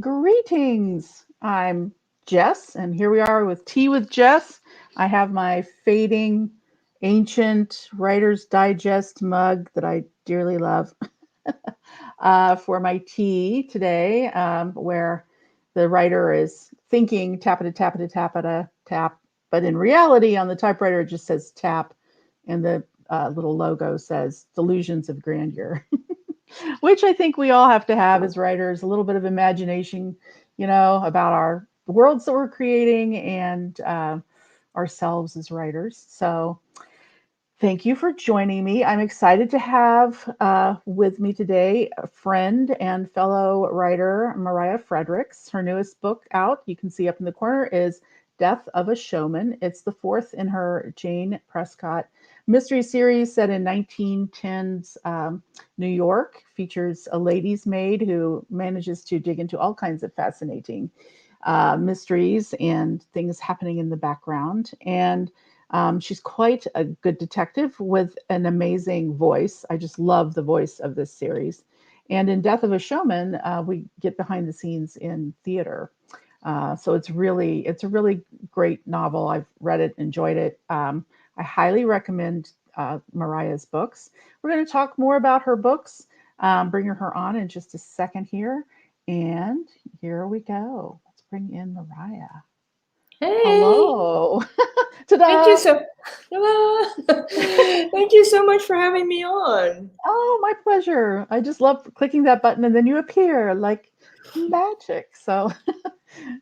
Greetings. I'm Jess, and here we are with Tea with Jess. I have my fading ancient Writer's Digest mug that I dearly love for my tea today, where the writer is thinking tappita, tappita, tappita, tap. But in reality, on the typewriter, it just says tap, and the little logo says delusions of grandeur. Which I think we all have to have as writers, a little bit of imagination, about our the worlds that we're creating and ourselves as writers. So thank you for joining me. I'm excited to have with me today a friend and fellow writer, Mariah Fredericks. Her newest book out, you can see up in the corner, is Death of a Showman. It's the fourth in her Jane Prescott mystery series set in 1910s New York. Features a lady's maid who manages to dig into all kinds of fascinating mysteries and things happening in the background. And she's quite a good detective with an amazing voice. I just love the voice of this series. And in Death of a Showman, we get behind the scenes in theater. So it's a really great novel. I've read it, enjoyed it. I highly recommend Mariah's books. We're going to talk more about her books, bring her on in just a second here. And here we go. Let's bring in Mariah. Hey. Hello. Thank you so Thank you so much for having me on. Oh, my pleasure. I just love clicking that button and then you appear like magic. So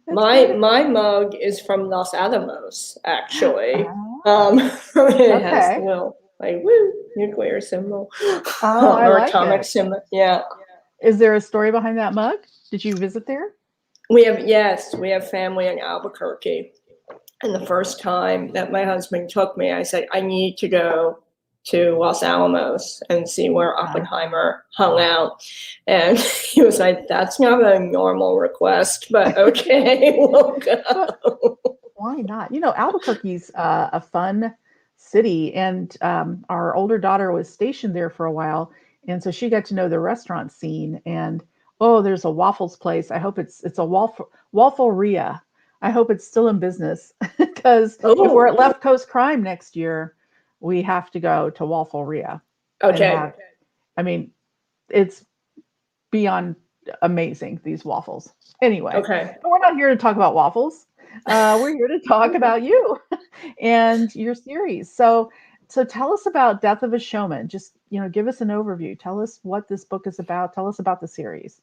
my mug is from Los Alamos, actually. It has okay. the little woo nuclear symbol. Oh, I or like atomic it. symbol. Yeah. Is there a story behind that mug? Did you visit there? We have family in Albuquerque. And the first time that my husband took me, I said, I need to go to Los Alamos and see where Oppenheimer hung out. And he was like, that's not a normal request, but okay, we'll go. Why not? Albuquerque's a fun city, and our older daughter was stationed there for a while, and so she got to know the restaurant scene. And oh, there's a waffles place. I hope it's a Waffleria. I hope it's still in business because if we're at Left Coast Crime next year, we have to go to Waffleria. Okay. I mean, it's beyond amazing, these waffles. Anyway, okay. But we're not here to talk about waffles. We're here to talk about you and your series. So tell us about Death of a Showman. Just, give us an overview. Tell us what this book is about. Tell us about the series.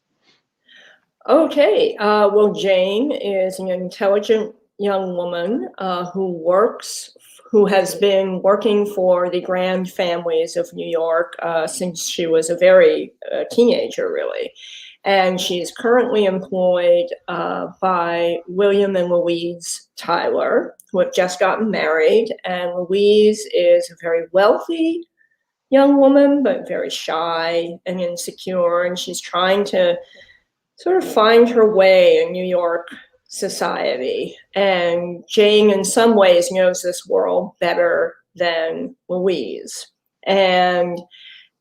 Okay. Well, Jane is an intelligent young woman who has been working for the grand families of New York since she was a very teenager, really. And she's currently employed by William and Louise Tyler, who have just gotten married. And Louise is a very wealthy young woman, but very shy and insecure. And she's trying to sort of find her way in New York society. And Jane, in some ways, knows this world better than Louise. And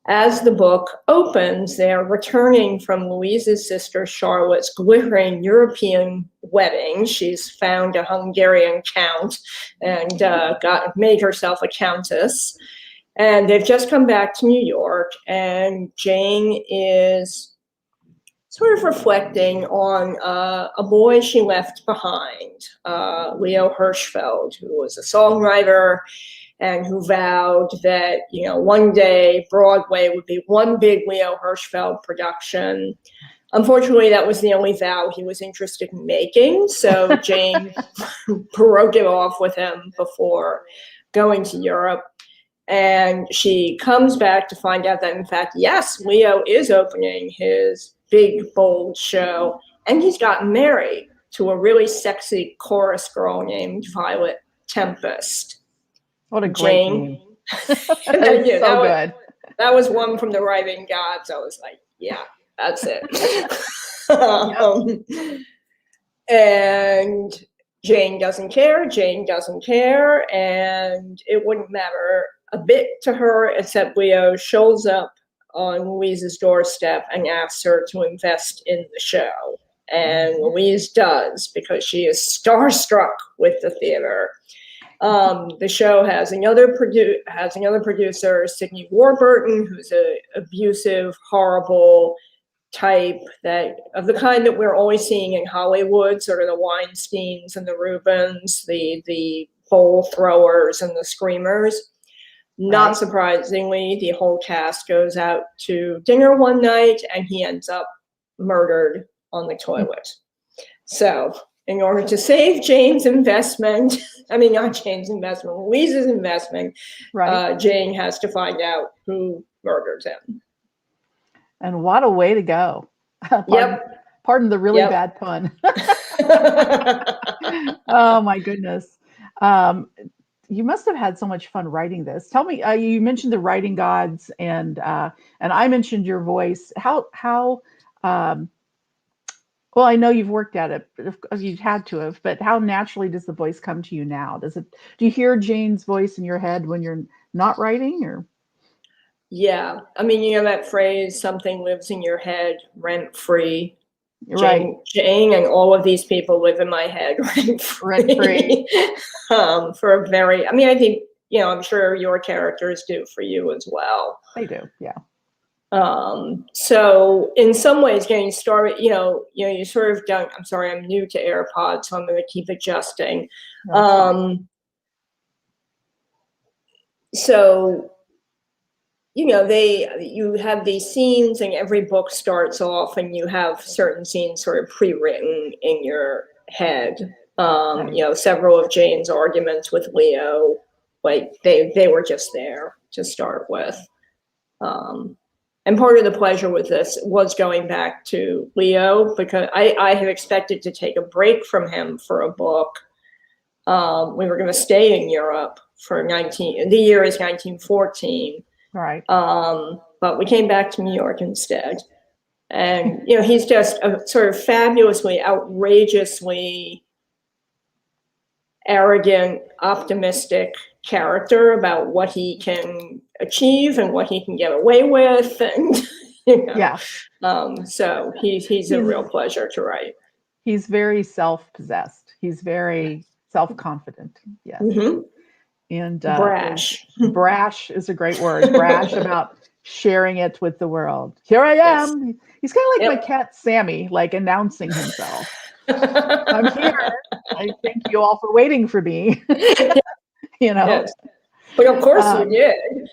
as the book opens, they're returning from Louise's sister Charlotte's glittering European wedding. She's found a Hungarian count and made herself a countess. And they've just come back to New York, and Jane is sort of reflecting on a boy she left behind, Leo Hirschfeld, who was a songwriter and who vowed that, one day Broadway would be one big Leo Hirschfeld production. Unfortunately, that was the only vow he was interested in making. So Jane broke it off with him before going to Europe. And she comes back to find out that, in fact, yes, Leo is opening his big, bold show. And he's gotten married to a really sexy chorus girl named Violet Tempest. What a great name. Yeah, so good. That was one from the writing gods. I was like, yeah, that's it. And Jane doesn't care. And it wouldn't matter a bit to her, except Leo shows up on Louise's doorstep and asks her to invest in the show. and Louise does, because she is starstruck with the theater. The show has another producer, Sidney Warburton, who's a abusive, horrible type, that of the kind that we're always seeing in Hollywood, sort of the Weinsteins and the Rubens, the bowl throwers and the screamers. Not Right. surprisingly, the whole cast goes out to dinner one night and he ends up murdered on the toilet. So in order to save Jane's investment, not Jane's investment, Louise's investment, Right. Jane has to find out who murdered him. And what a way to go. Pardon the really bad pun. Oh my goodness. You must have had so much fun writing this. Tell me, you mentioned the writing gods, and I mentioned your voice. How well, I know you've worked at it, but you've had to have, but how naturally does the voice come to you now? Do you hear Jane's voice in your head when you're not writing, or? Yeah. That phrase, something lives in your head rent free. Right. Jane and all of these people live in my head rent free. For a very, I think, I'm sure your characters do for you as well. They do. Yeah. So in some ways, getting started, you sort of don't, I'm sorry, I'm new to AirPods, so I'm going to keep adjusting. So, you have these scenes, and every book starts off and you have certain scenes sort of pre-written in your head. Several of Jane's arguments with Leo, like they were just there to start with. And part of the pleasure with this was going back to Leo, because I had expected to take a break from him for a book. We were going to stay in Europe for the year is 1914. Right. But we came back to New York instead. And, he's just a sort of fabulously, outrageously arrogant, optimistic character about what he can achieve and what he can get away with. And, Yeah. So he's a real pleasure to write. He's very self-possessed. He's very self-confident. Yes. Mm-hmm. And brash. Brash is a great word. Brash about sharing it with the world. Here I am. Yes. He's kind of like my cat Sammy, like announcing himself. I'm here. I thank you all for waiting for me. Yes. But of course we did.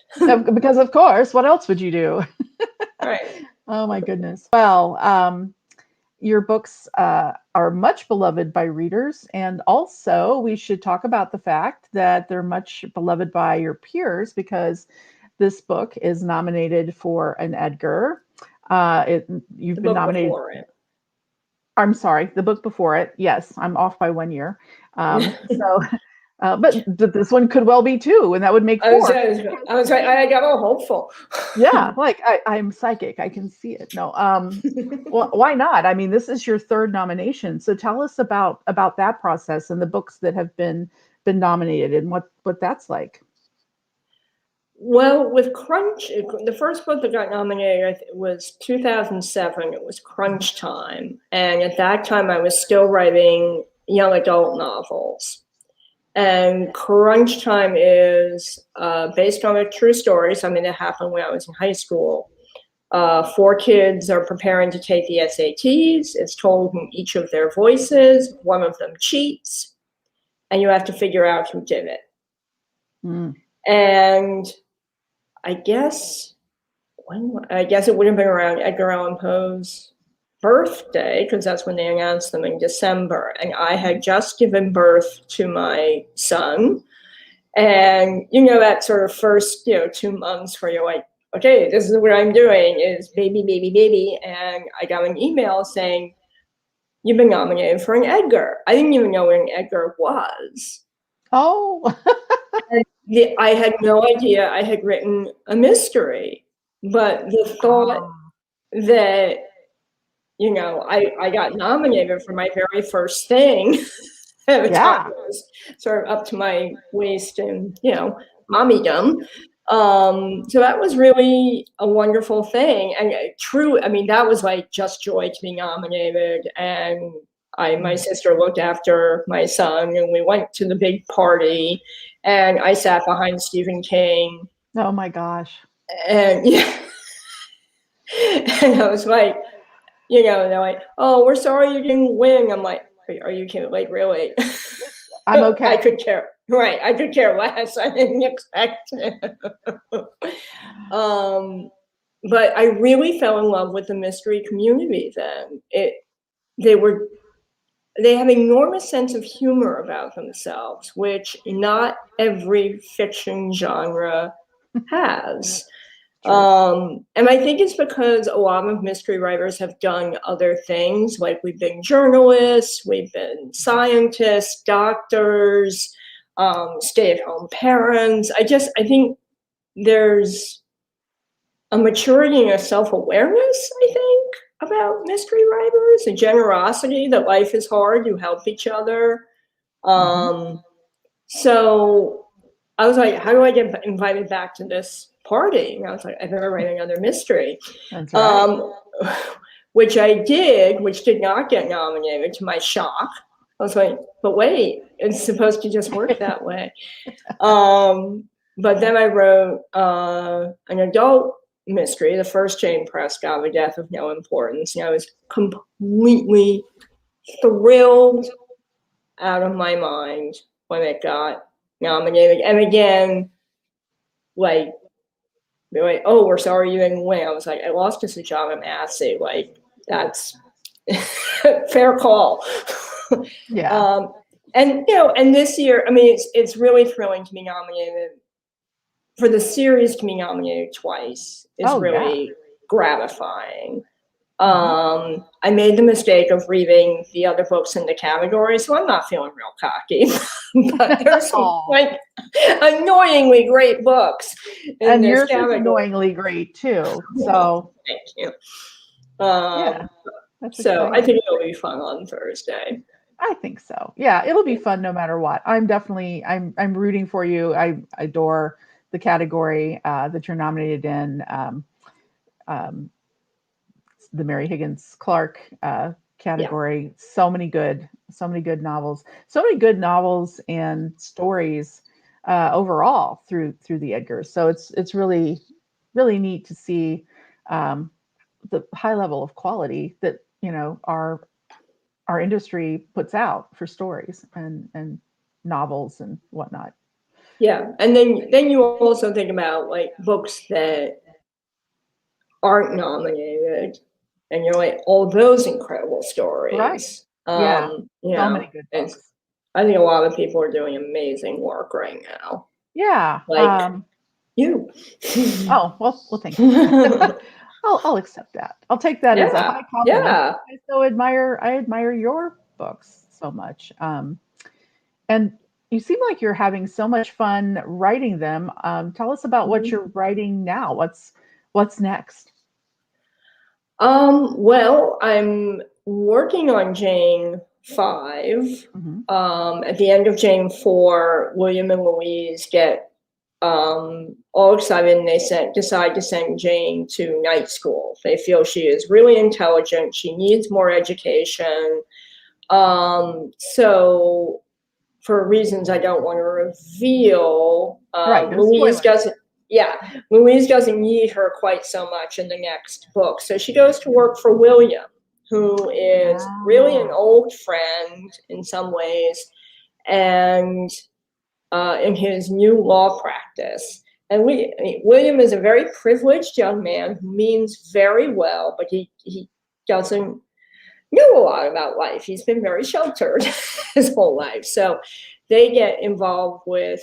Because of course, what else would you do? Right. Oh my goodness. Well, your books are much beloved by readers, and also we should talk about the fact that they're much beloved by your peers, because this book is nominated for an Edgar. You've been nominated. I'm sorry, the book before it. Yes, I'm off by 1 year. But this one could well be too, and that would make 4. I was right. I got all hopeful. Yeah, like I'm psychic. I can see it. No, well, why not? This is your 3rd nomination. So tell us about that process and the books that have been nominated and what that's like. Well, with Crunch, the first book that got nominated was 2007. It was Crunch Time, and at that time I was still writing young adult novels. And Crunch Time is based on a true story. Something that happened when I was in high school. 4 kids are preparing to take the SATs. It's told in each of their voices. One of them cheats, and you have to figure out who did it. Mm. And I guess it would have been around Edgar Allan Poe's birthday, because that's when they announced them in December, and I had just given birth to my son. And that sort of first 2 months where you're like, okay, this is what I'm doing, is baby, and I got an email saying, you've been nominated for an Edgar. I didn't even know what an Edgar was. Oh. I had no idea I had written a mystery, but the thought that I got nominated for my very first thing. At the time, it was sort of up to my waist in, mommydom. So that was really a wonderful thing, and I mean, that was like just joy to be nominated. And my sister looked after my son, and we went to the big party, and I sat behind Stephen King, Oh my gosh. and yeah, and I was like, they're like, "Oh, we're sorry you didn't win." I'm like, "Are you kidding? Like, really?" I'm okay. I could care. Right, I could care less. I didn't expect it. But I really fell in love with the mystery community then. They have an enormous sense of humor about themselves, which not every fiction genre has. And I think it's because a lot of mystery writers have done other things, like we've been journalists, we've been scientists, doctors, stay-at-home parents. I think there's a maturity and a self-awareness, I think, about mystery writers, a generosity that life is hard, you help each other. So I was like, how do I get invited back to this party? And I was like, I better write another mystery. That's right. Which I did, which did not get nominated, to my shock. I was like, but wait, it's supposed to just work that way. But then I wrote an adult mystery, the first Jane Prescott, The Death of No Importance. And I was completely thrilled out of my mind when it got nominated. And again, like, they're like, "Oh, we're sorry you didn't win." I was like, I lost to Sajana Massey. Like, that's fair call. Yeah. And and this year, I mean, it's really thrilling to be nominated for the series. To be nominated twice is really gratifying. I made the mistake of reading the other books in the category, so I'm not feeling real cocky. But there's some like annoyingly great books in and this yours category. is annoyingly great too. So thank you. yeah, that's so exciting. I think it'll be fun on Thursday. I think so. Yeah, it'll be fun no matter what. I'm rooting for you. I adore the category that you're nominated in. Um, the Mary Higgins Clark category. Yeah. So many good novels, and stories overall through the Edgars. So it's really neat to see the high level of quality that our industry puts out for stories and novels and whatnot. Yeah, and then you also think about like books that aren't nominated, and you're like, all those incredible stories. Right. Yeah. So many good books. I think a lot of people are doing amazing work right now. Yeah. Like you. Oh, well, thank you. I'll accept that. I'll take that as a high compliment. Yeah. I admire your books so much. And you seem like you're having so much fun writing them. Tell us about what you're writing now. What's next? Well, I'm working on Jane 5. At the end of Jane 4, William and Louise get all excited, and they decide to send Jane to night school. They feel she is really intelligent. She needs more education. So for reasons I don't want to reveal, Louise doesn't. Yeah, Louise doesn't need her quite so much in the next book. So she goes to work for William, who is really an old friend in some ways, and in his new law practice. And William is a very privileged young man who means very well, but he doesn't know a lot about life. He's been very sheltered his whole life. So they get involved with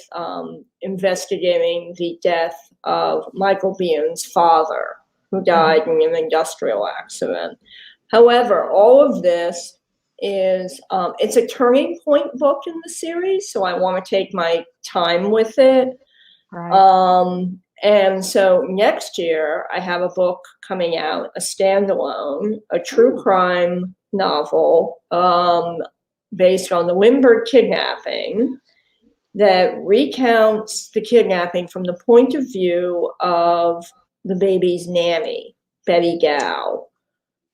investigating the death of Michael Bihn's father, who died in an industrial accident. However, all of this is, it's a turning point book in the series, so I want to take my time with it. Right. And so next year, I have a book coming out, a standalone, a true crime novel based on the Lindbergh kidnapping. that recounts the kidnapping from the point of view of the baby's nanny, Betty Gow,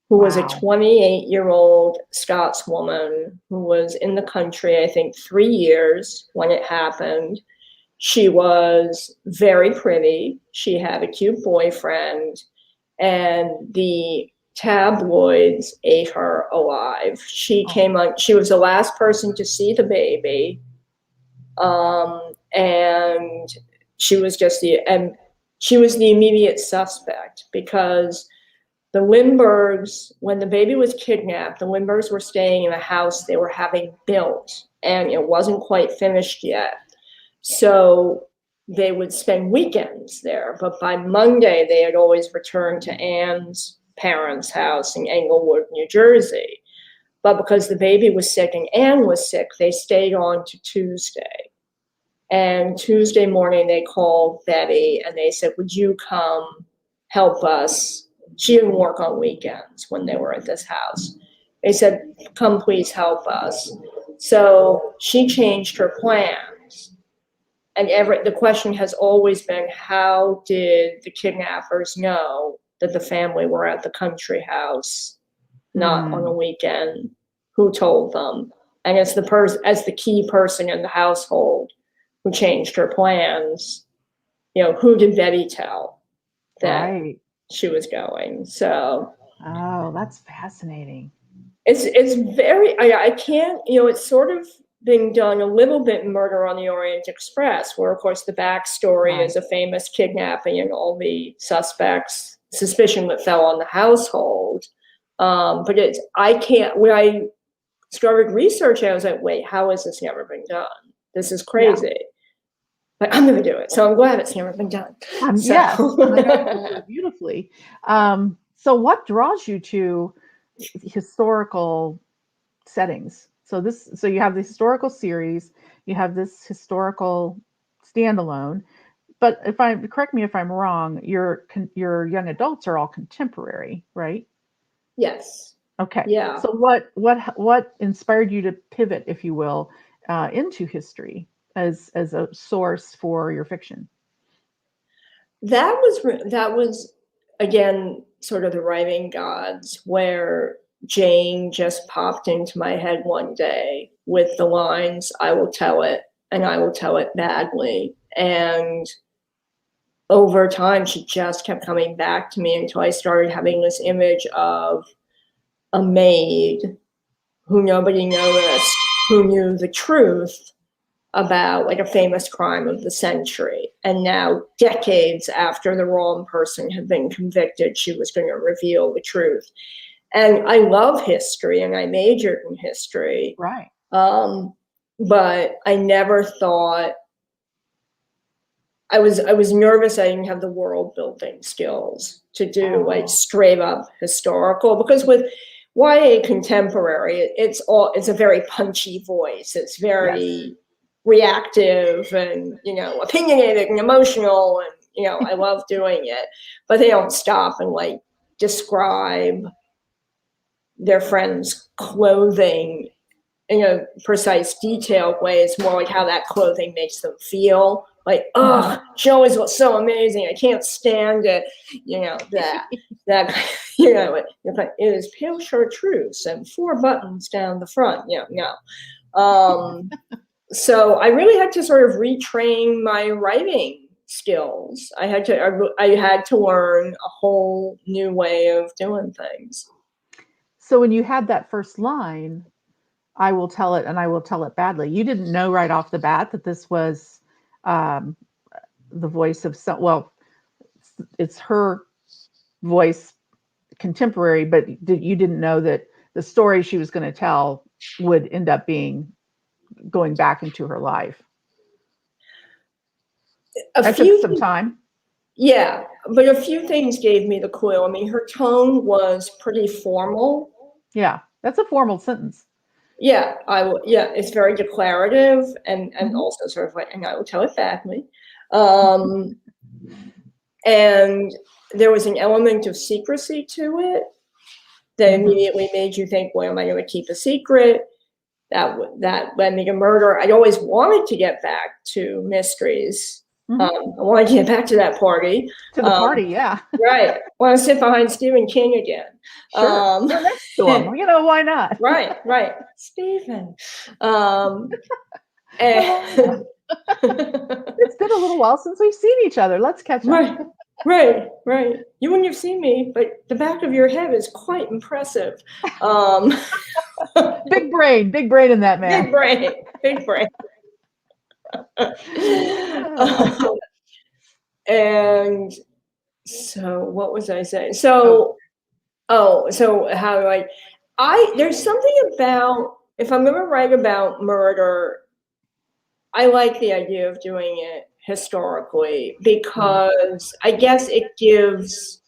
who was a Wow. 28-year-old Scotswoman who was in the country, I think, 3 years when it happened. She was very pretty. She had a cute boyfriend, and the tabloids ate her alive. She came on, she was the last person to see the baby. And she was she was the immediate suspect because the Lindberghs, when the baby was kidnapped, the Lindberghs were staying in a house they were having built, and it wasn't quite finished yet. So they would spend weekends there. But by Monday, they had always returned to Anne's parents' house in Englewood, New Jersey. But because the baby was sick and Anne was sick, they stayed on to Tuesday. And Tuesday morning, they called Betty and they said, would you come help us? She didn't work on weekends when they were at this house. They said, come please help us. So she changed her plans. And the question has always been, how did the kidnappers know that the family were at the country house, not on a weekend? Who told them? And as the key person in the household who changed her plans, who did Betty tell that she was going? So, oh, that's fascinating. It's very, I can't, it's sort of being done a little bit in Murder on the Orient Express, where of course the backstory is a famous kidnapping and all the suspicion that fell on the household. But when I started researching, I was like, wait, how has this never been done? This is crazy. Yeah. But I'm going to do it. So I'm glad it's never been done. Yes, beautifully. So what draws you to historical settings? So you have the historical series, you have this historical standalone, but correct me if I'm wrong, your young adults are all contemporary, right? Yes. Okay. Yeah. So what inspired you to pivot, if you will, into history as a source for your fiction? That was again sort of the writing gods, where Jane just popped into my head one day with the lines, I will tell it, and I will tell it badly. And over time, she just kept coming back to me until I started having this image of a maid who nobody noticed, who knew the truth about like a famous crime of the century. And now, decades after the wrong person had been convicted, she was going to reveal the truth. And I love history and I majored in history. Right. But I never thought, I was nervous I didn't have the world building skills to do like straight up historical, because with YA contemporary, it's a very punchy voice. It's very reactive and, opinionated and emotional. And, I love doing it, but they don't stop and like describe their friends' clothing in a precise, detailed way. It's more like how that clothing makes them feel. Like, oh, she always looks so amazing. I can't stand it. That it is pale chartreuse and 4 buttons down the front. No. So I really had to sort of retrain my writing skills. I had to learn a whole new way of doing things. So when you had that first line, I will tell it and I will tell it badly, you didn't know right off the bat that this was the voice of it's her voice, contemporary, but you didn't know that the story she was going to tell would end up being going back into her life. That took some time. Yeah, but a few things gave me the clue. I mean, her tone was pretty formal. Yeah, that's a formal sentence. Yeah, it's very declarative and also sort of like, and I will tell it badly. And there was an element of secrecy to it that immediately made you think, well, am I going to keep a secret? that led me to murder. I'd always wanted to get back to mysteries. Mm-hmm. I wanted to get back to that party. To the party, yeah. Right. Want to sit behind Stephen King again. Sure. Sit next to him. Why not? Right. Stephen. It's been a little while since we've seen each other. Let's catch up. Right. You wouldn't have seen me, but the back of your head is quite impressive. Big brain in that man. Big brain. And so what was I saying? So how there's something about, if I'm going to write about murder, I like the idea of doing it historically, because I guess it gives,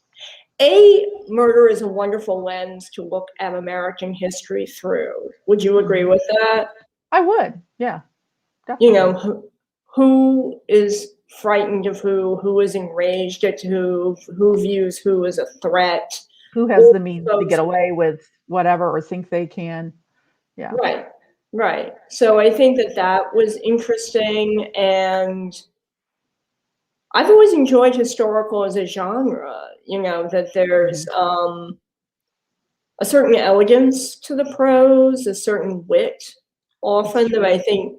murder is a wonderful lens to look at American history through. Would you agree with that? I would, yeah. Definitely. Who is frightened of who is enraged at who views who as a threat. Who has the means to get away with whatever or think they can. Yeah. Right. So I think that was interesting, and I've always enjoyed historical as a genre, that there's a certain elegance to the prose, a certain wit often that I think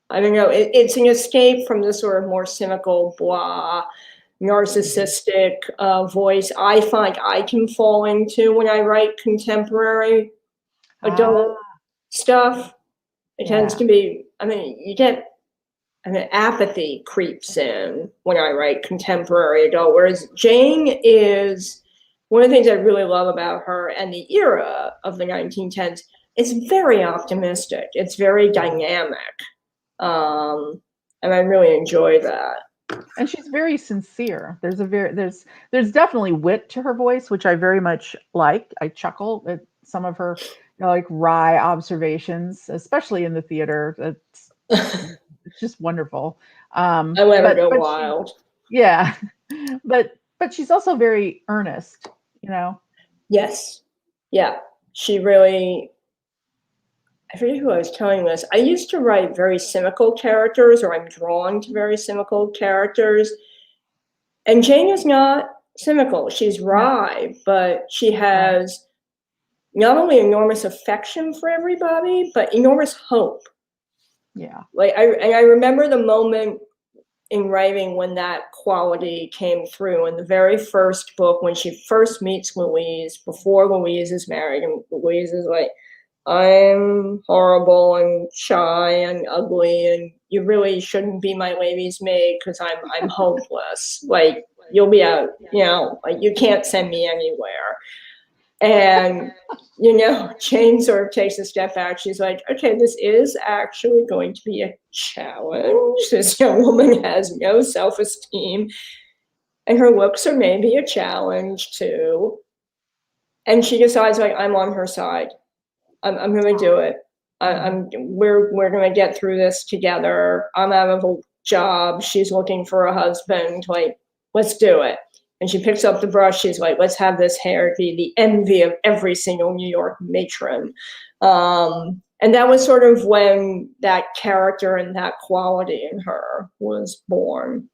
I don't know, it's an escape from the sort of more cynical, blah, narcissistic voice I find I can fall into when I write contemporary adult stuff. It tends to be, apathy creeps in when I write contemporary adult, whereas Jane is, one of the things I really love about her and the era of the 1910s, it's very optimistic. It's very dynamic. And I really enjoy that. And she's very sincere. There's definitely wit to her voice, which I very much like. I chuckle at some of her, wry observations, especially in the theater. It's just wonderful. I let her go wild. But she's also very earnest, Yes. Yeah. She really, I forget who I was telling this. I used to write very cynical characters, or I'm drawn to very cynical characters. And Jane is not cynical. She's wry, but she has not only enormous affection for everybody, but enormous hope. Yeah. I remember the moment in writing when that quality came through in the very first book, when she first meets Louise, before Louise is married, and Louise is like, I'm horrible and shy and ugly, and you really shouldn't be my lady's maid because I'm hopeless. Like, you'll be out, you can't send me anywhere. And Jane sort of takes a step back. She's like, okay, this is actually going to be a challenge. This young woman has no self-esteem, and her looks are maybe a challenge too. And she decides, like, I'm on her side. I'm going to do it. We're going to get through this together. I'm out of a job. She's looking for a husband. Like, let's do it. And she picks up the brush. She's like, let's have this hair be the envy of every single New York matron. And that was sort of when that character and that quality in her was born.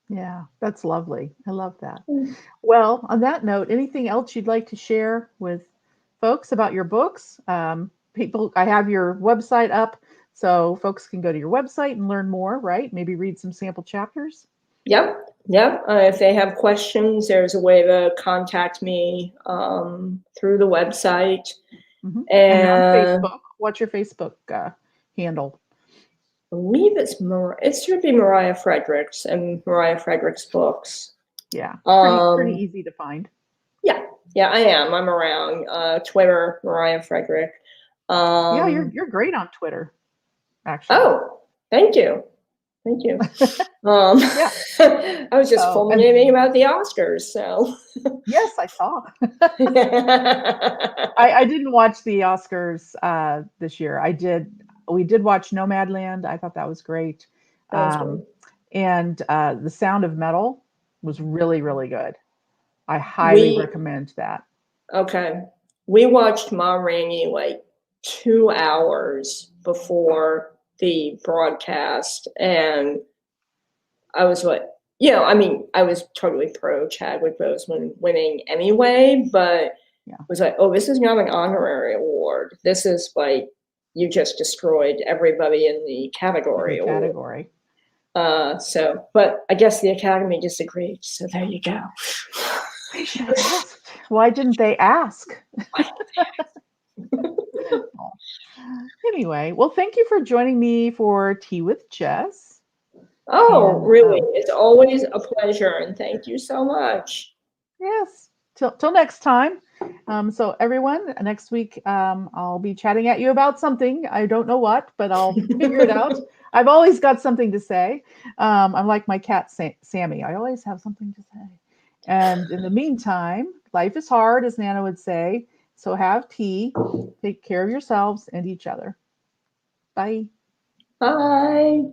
Yeah, that's lovely. I love that. Well, on that note, anything else you'd like to share with folks about your books? I have your website up, so folks can go to your website and learn more, right? Maybe read some sample chapters. Yep. If they have questions, there's a way to contact me through the website. Mm-hmm. And on Facebook, what's your Facebook handle? I believe it should be Mariah Fredericks and Mariah Fredericks Books. Yeah, pretty easy to find. Yeah, I am. I'm around Twitter, Mariah Frederick. Yeah, you're great on Twitter, actually. Oh, thank you. Yeah. I was just fulminating about the Oscars, so. Yes, I saw. I didn't watch the Oscars this year. We did watch Nomadland. I thought that was great. And The Sound of Metal was really, really good. I highly recommend that. Okay. we watched Ma Rainey like 2 hours before the broadcast, and I was like, I mean, I was totally pro Chadwick Boseman winning anyway, but was like, oh, this is not an honorary award. This is like, you just destroyed everybody in the category. So, but I guess the Academy disagreed. So there you go. They should have asked. Why didn't they ask? Anyway, well, thank you for joining me for Tea with Jess. Oh, really? It's always a pleasure, and thank you so much. Yes. Till next time. So everyone, next week I'll be chatting at you about something. I don't know what, but I'll figure it out. I've always got something to say. I'm like my cat Sammy. I always have something to say. And in the meantime, life is hard, as Nana would say. So have tea. Take care of yourselves and each other. Bye. Bye.